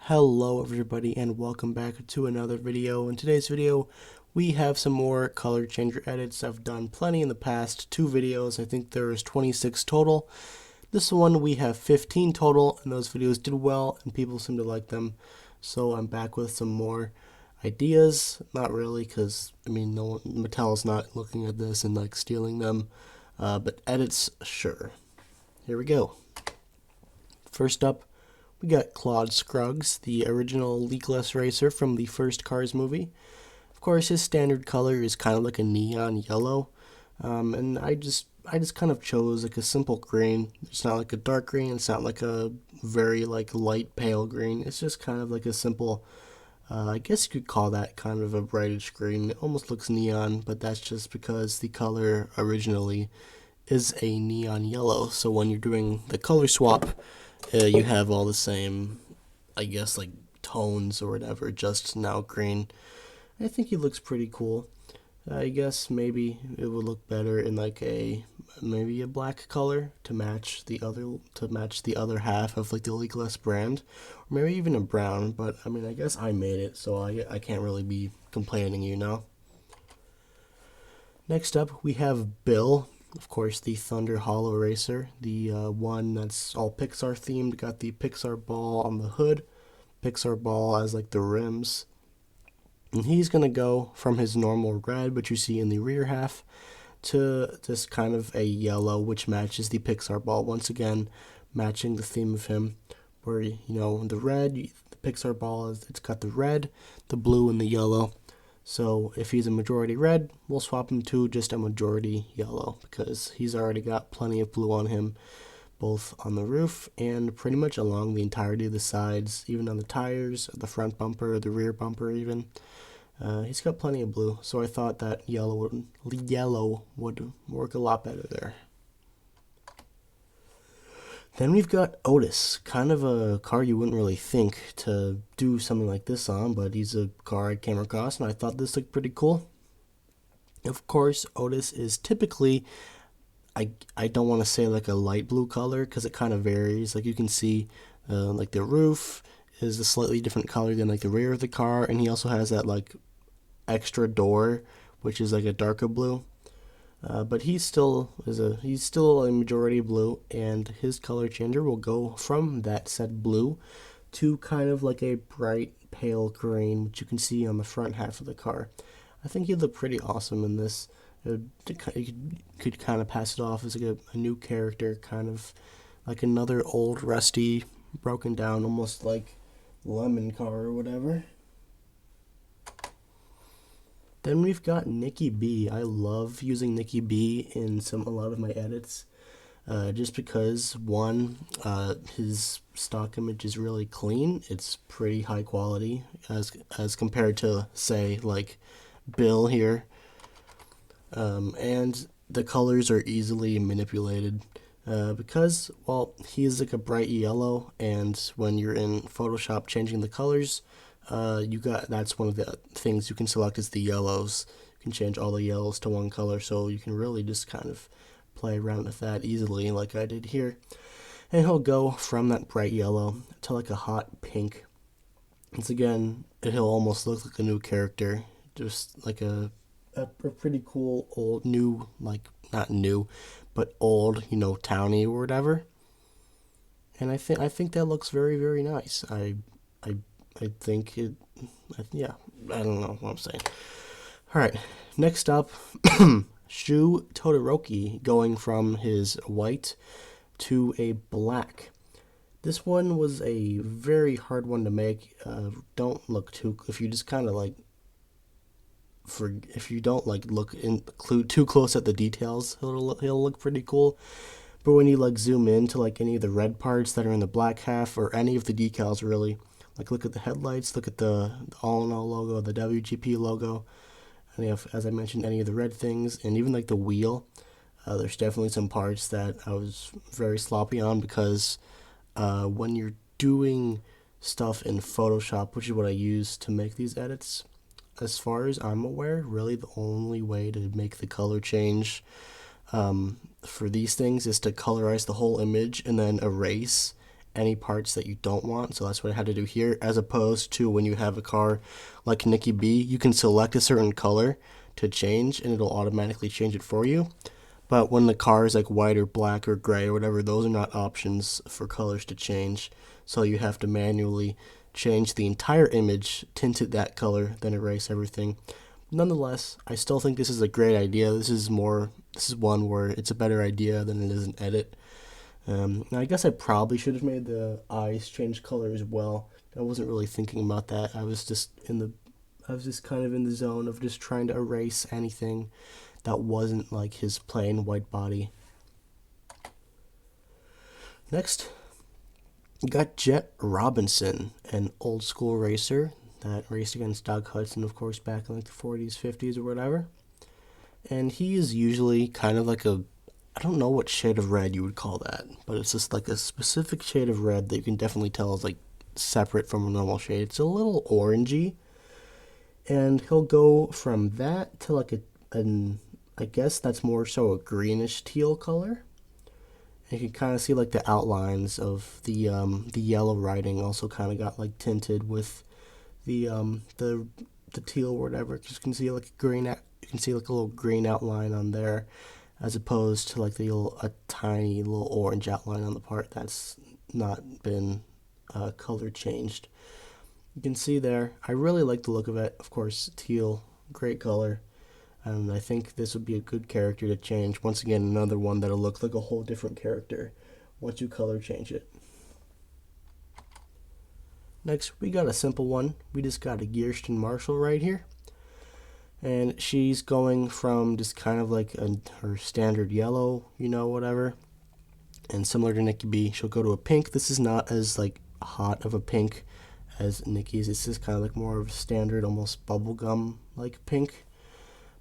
Hello everybody and welcome back to another video. In today's video we have some more color changer edits. I've done plenty in the past 2 videos. I think there is 26 total. This one we have 15 total, and those videos did well and people seem to like them. So I'm back with some more ideas. Not really, because I mean Mattel's not looking at this and like stealing them, but edits, sure. Here we go. First up, we got Claud Scrs, the original leakless racer from the first Cars movie. Of course, his standard color is kind of like a neon yellow, and I just kind of chose like a simple green. It's not like a dark green. It's not like a very like light pale green. It's just kind of like a simple. I guess you could call that kind of a brightish green. It almost looks neon, but that's just because the color originally is a neon yellow. So when you're doing the color swap, you have all the same, I guess, like tones or whatever, just now green. I think he looks pretty cool. I guess maybe it would look better in like maybe a black color to match the other half of like the leakless brand, or maybe even a brown. But I mean, I guess I made it, so I can't really be complaining, you know. Next up, we have Bill. Of course, the Thunder Hollow Racer, the one that's all Pixar themed. Got the Pixar ball on the hood, Pixar ball as like the rims. And he's going to go from his normal red, which you see in the rear half, to this kind of a yellow, which matches the Pixar ball. Once again, matching the theme of him, where, you know, the red, the Pixar ball, it's got the red, the blue, and the yellow. So if he's a majority red, we'll swap him to just a majority yellow, because he's already got plenty of blue on him, both on the roof and pretty much along the entirety of the sides, even on the tires, the front bumper, the rear bumper even. He's got plenty of blue, so I thought that yellow would work a lot better there. Then we've got Otis, kind of a car you wouldn't really think to do something like this on, but he's a car I came across and I thought this looked pretty cool. Of course, Otis is typically, I don't want to say like a light blue color because it kind of varies. Like you can see, like the roof is a slightly different color than like the rear of the car, and he also has that like extra door, which is like a darker blue. But he's still a majority blue, and his color changer will go from that said blue to kind of like a bright pale green, which you can see on the front half of the car. I think he'd look pretty awesome in this. You could kind of pass it off as like a new character, kind of like another old, rusty, broken down, almost like lemon car or whatever. Then we've got Nikki B. I love using Nikki B in a lot of my edits, just because one, his stock image is really clean. It's pretty high quality as compared to say like Bill here, and the colors are easily manipulated. Because, well, he's like a bright yellow, and when you're in Photoshop changing the colors, that's one of the things you can select is the yellows. You can change all the yellows to one color, so you can really just kind of play around with that easily, like I did here. And he'll go from that bright yellow to like a hot pink. Once again, he'll almost look like a new character, just like a pretty cool old new, like not new, but old, you know, townie or whatever. And I think that looks very, very nice. I think it, yeah, I don't know what I'm saying. All right, next up, Shu Todoroki, going from his white to a black. This one was a very hard one to make. Don't look too, if you just kind of like, if you don't like look too close at the details, he'll look pretty cool. But when you like zoom in to like any of the red parts that are in the black half, or any of the decals really, like look at the headlights, look at the all-in-all logo, the WGP logo, and if, as I mentioned, any of the red things, and even like the wheel, there's definitely some parts that I was very sloppy on, because when you're doing stuff in Photoshop, which is what I use to make these edits, as far as I'm aware, really the only way to make the color change for these things is to colorize the whole image and then erase any parts that you don't want. So that's what I had to do here, as opposed to when you have a car like Nikki B, you can select a certain color to change and it'll automatically change it for you. But when the car is like white or black or gray or whatever, those are not options for colors to change. So you have to manually change the entire image, tint it that color, then erase everything. Nonetheless, I still think this is a great idea. This is one where it's a better idea than it is an edit. Now I guess I probably should have made the eyes change color as well. I wasn't really thinking about that. I was just kind of in the zone of just trying to erase anything that wasn't like his plain white body. Next, we got Jet Robinson, an old school racer that raced against Doug Hudson, of course, back in like the 40s, 50s, or whatever. And he is usually kind of like I don't know what shade of red you would call that, but it's just like a specific shade of red that you can definitely tell is like separate from a normal shade. It's a little orangey, and he'll go from that to like I guess that's more so a greenish teal color. And you can kind of see like the outlines of the yellow writing also kind of got like tinted with the teal or whatever. You can see like you can see like a little green outline on there, as opposed to like a tiny little orange outline on the part that's not been color changed. You can see there. I really like the look of it. Of course, teal, great color. And I think this would be a good character to change. Once again, another one that'll look like a whole different character once you color change it. Next, we got a simple one. We just got a Gearon Marshall right here. And she's going from just kind of like her standard yellow, whatever. And similar to Nikki B, she'll go to a pink. This is not as like hot of a pink as Nikki's. This is kind of like more of a standard, almost bubblegum like pink.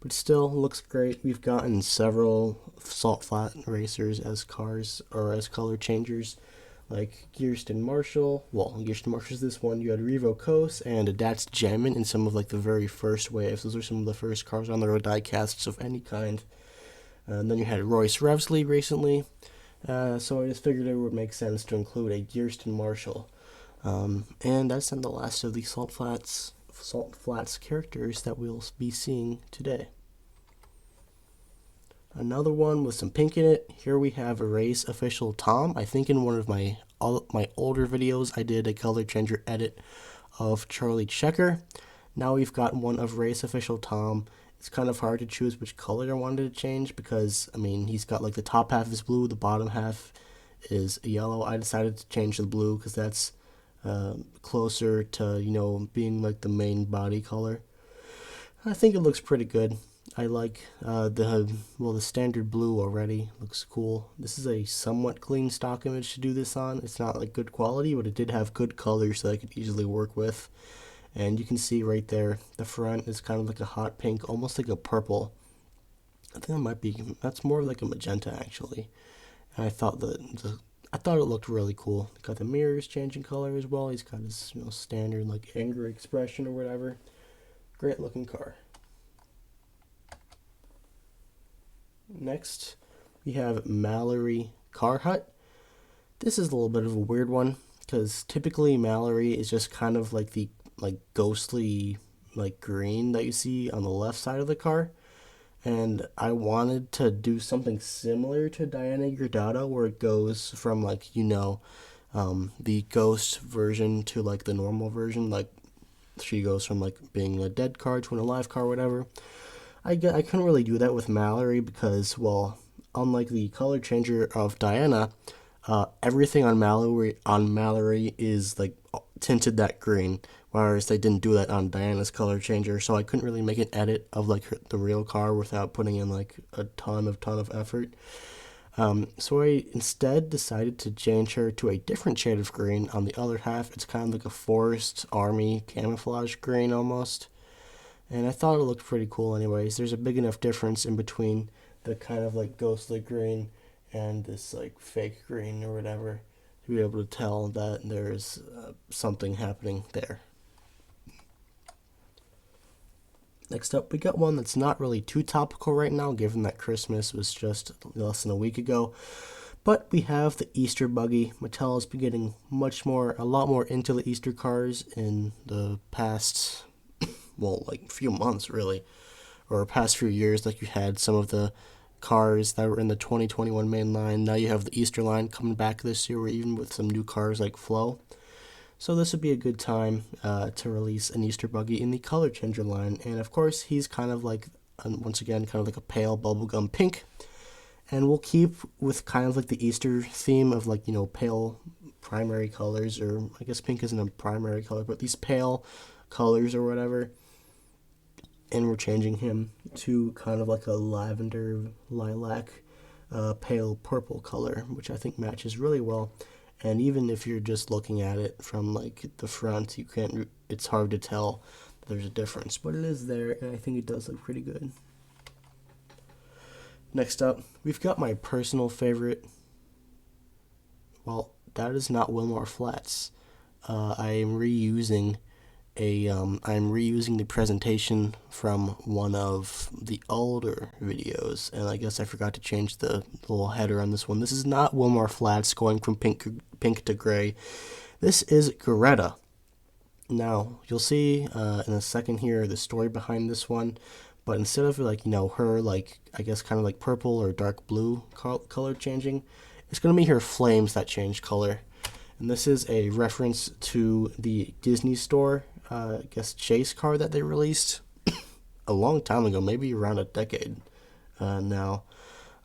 But still looks great. We've gotten several salt flat racers as cars or as color changers, like Gearon Marshall. Well, Gearon Marshall's this one. You had Revo Coase and a Dats Jammin' in some of like the very first waves. Those are some of the first cars on the road diecasts of any kind. And then you had Royce Revsley recently. So I just figured it would make sense to include a Gearon Marshall. And that's the last of the Salt Flats characters that we'll be seeing today. Another one with some pink in it. Here we have a race official Tom. I think in one of my older videos I did a color changer edit of Charlie Checker. Now we've got one of race official Tom. It's kind of hard to choose which color I wanted to change because, I mean, he's got like the top half is blue, the bottom half is yellow. I decided to change the blue because that's closer to, being like the main body color. I think it looks pretty good. I like the standard blue already. Looks cool. This is a somewhat clean stock image to do this on. It's not like good quality, but it did have good colors that I could easily work with. And you can see right there, the front is kind of like a hot pink, almost like a purple. I think that's more like a magenta actually. And I thought it looked really cool. Got the mirrors changing color as well. He's got his standard like angry expression or whatever. Great looking car. Next, we have Mallerie Car Hut. This is a little bit of a weird one because typically Mallerie is just kind of like the ghostly green that you see on the left side of the car. And I wanted to do something similar to Diana Greta, where it goes from the ghost version to like the normal version. Like she goes from like being a dead car to an alive car, whatever. I couldn't really do that with Mallerie because, well, unlike the color changer of Diana, everything on Mallerie is like tinted that green, whereas they didn't do that on Diana's color changer. So I couldn't really make an edit of like the real car without putting in like a ton of effort. So I instead decided to change her to a different shade of green on the other half. It's kind of like a forest army camouflage green almost. And I thought it looked pretty cool anyways. There's a big enough difference in between the kind of like ghostly green and this like fake green or whatever to be able to tell that there's something happening there. Next up, we got one that's not really too topical right now, given that Christmas was just less than a week ago. But we have the Easter Buggy. Mattel has been getting a lot more into the Easter cars in the past, well, like few months really, or past few years. Like you had some of the cars that were in the 2021 main line. Now you have the Easter line coming back this year, or even with some new cars like Flow. So this would be a good time to release an Easter Buggy in the color changer line. And of course, he's kind of like, once again, kind of like a pale bubblegum pink. And we'll keep with kind of like the Easter theme of like, pale primary colors, or I guess pink isn't a primary color, but these pale colors or whatever. And we're changing him to kind of like a lavender, lilac, pale purple color, which I think matches really well. And even if you're just looking at it from like the front, it's hard to tell that there's a difference, but it is there, and I think it does look pretty good. Next up, we've got my personal favorite. Well, that is not Wilmar Flats. I'm reusing the presentation from one of the older videos, and I guess I forgot to change the little header on this one. This is not Wilmar Flats going from pink to gray. This is Greta. Now, you'll see in a second here the story behind this one, but instead of her I guess kind of like purple or dark blue color changing, it's going to be her flames that change color. And this is a reference to the Disney Store, I guess, chase car that they released a long time ago, maybe around a decade now.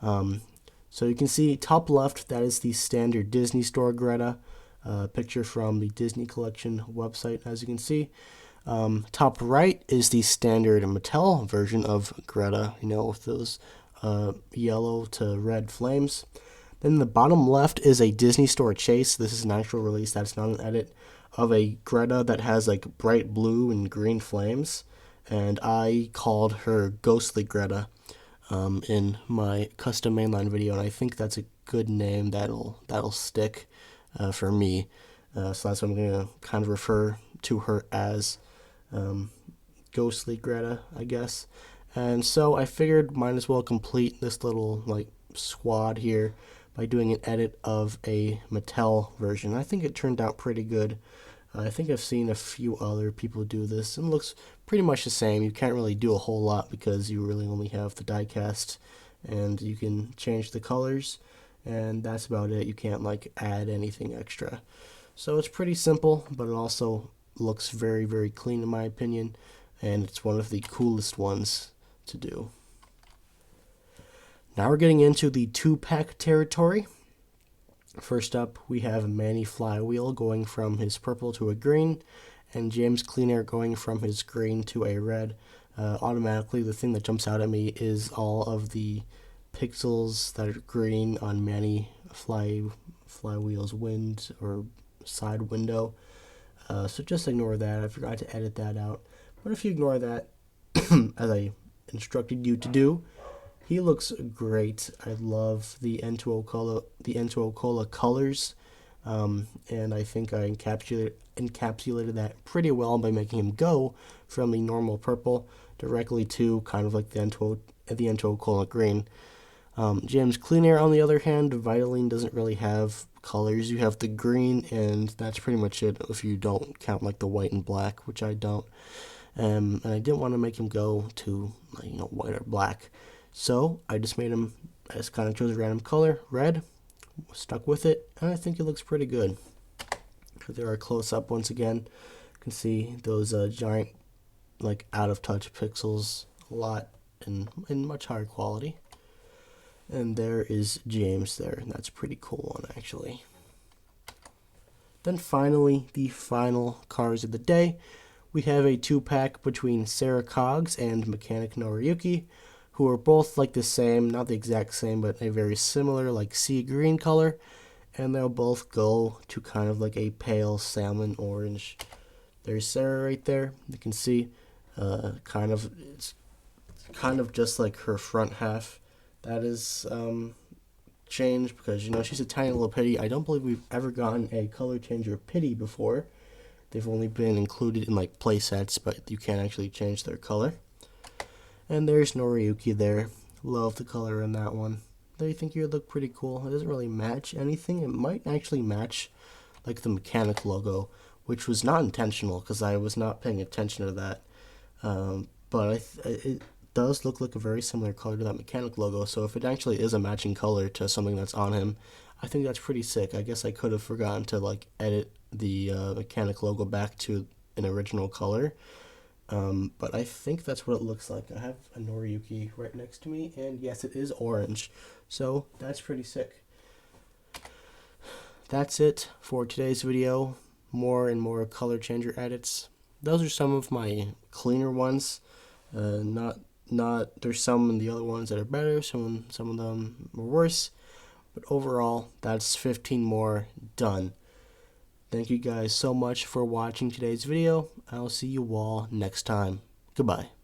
So you can see top left, that is the standard Disney Store Greta, picture from the Disney Collection website, as you can see. Top right is the standard Mattel version of Greta, with those yellow to red flames. Then the bottom left is a Disney Store chase. This is an actual release, that's not an edit, of a Greta that has like bright blue and green flames. And I called her Ghostly Greta in my custom mainline video, and I think that's a good name that'll stick for me. So that's what I'm going to kind of refer to her as, Ghostly Greta, I guess. And so I figured might as well complete this little squad here by doing an edit of a Mattel version. I think it turned out pretty good. I think I've seen a few other people do this, and it looks pretty much the same. You can't really do a whole lot because you really only have the die-cast, and you can change the colors, and that's about it. You can't add anything extra. So it's pretty simple, but it also looks very, very clean in my opinion, and it's one of the coolest ones to do. Now we're getting into the 2-pack territory. First up, we have Manny Flywheel going from his purple to a green, and James Clean Air going from his green to a red. Automatically, the thing that jumps out at me is all of the pixels that are green on Manny Flywheel's wind or side window. So just ignore that. I forgot to edit that out. But if you ignore that, as I instructed you to do, he looks great. I love the N2O Cola colors, and I think I encapsulated that pretty well by making him go from the normal purple directly to kind of like the N2O Cola green. James Clean Air, on the other hand, Vitaline doesn't really have colors. You have the green, and that's pretty much it if you don't count the white and black, which I don't. And I didn't want to make him go to white or black. So I just made him, I just kind of chose a random color, red, stuck with it, and I think it looks pretty good. There are close up once again. You can see those giant, out of touch pixels a lot and in much higher quality. And there is James there, and that's a pretty cool one actually. Then finally, the final cars of the day. We have a 2-pack between Sarah Cogs and Mechanic Noriyuki, who are both the same, not the exact same, but a very similar sea green color, and they'll both go to kind of a pale salmon orange. There's Sarah right there. You can see it's kind of just like her front half. That is changed because she's a tiny little pitty. I don't believe we've ever gotten a color changer pitty before. They've only been included in play sets, but you can't actually change their color. And there's Noriyuki there. Love the color in that one. I think it would look pretty cool. It doesn't really match anything. It might actually match like the mechanic logo, which was not intentional because I was not paying attention to that. But it does look like a very similar color to that mechanic logo, so if it actually is a matching color to something that's on him, I think that's pretty sick. I guess I could have forgotten to like edit the mechanic logo back to an original color, but I think that's what it looks like. I have a Noriyuki right next to me, and yes, it is orange, so that's pretty sick. That's it for today's video. More and more color changer edits. Those are some of my cleaner ones. There's some in the other ones that are better, some of them are worse, but overall that's 15 more done. Thank you guys so much for watching today's video. I'll see you all next time. Goodbye.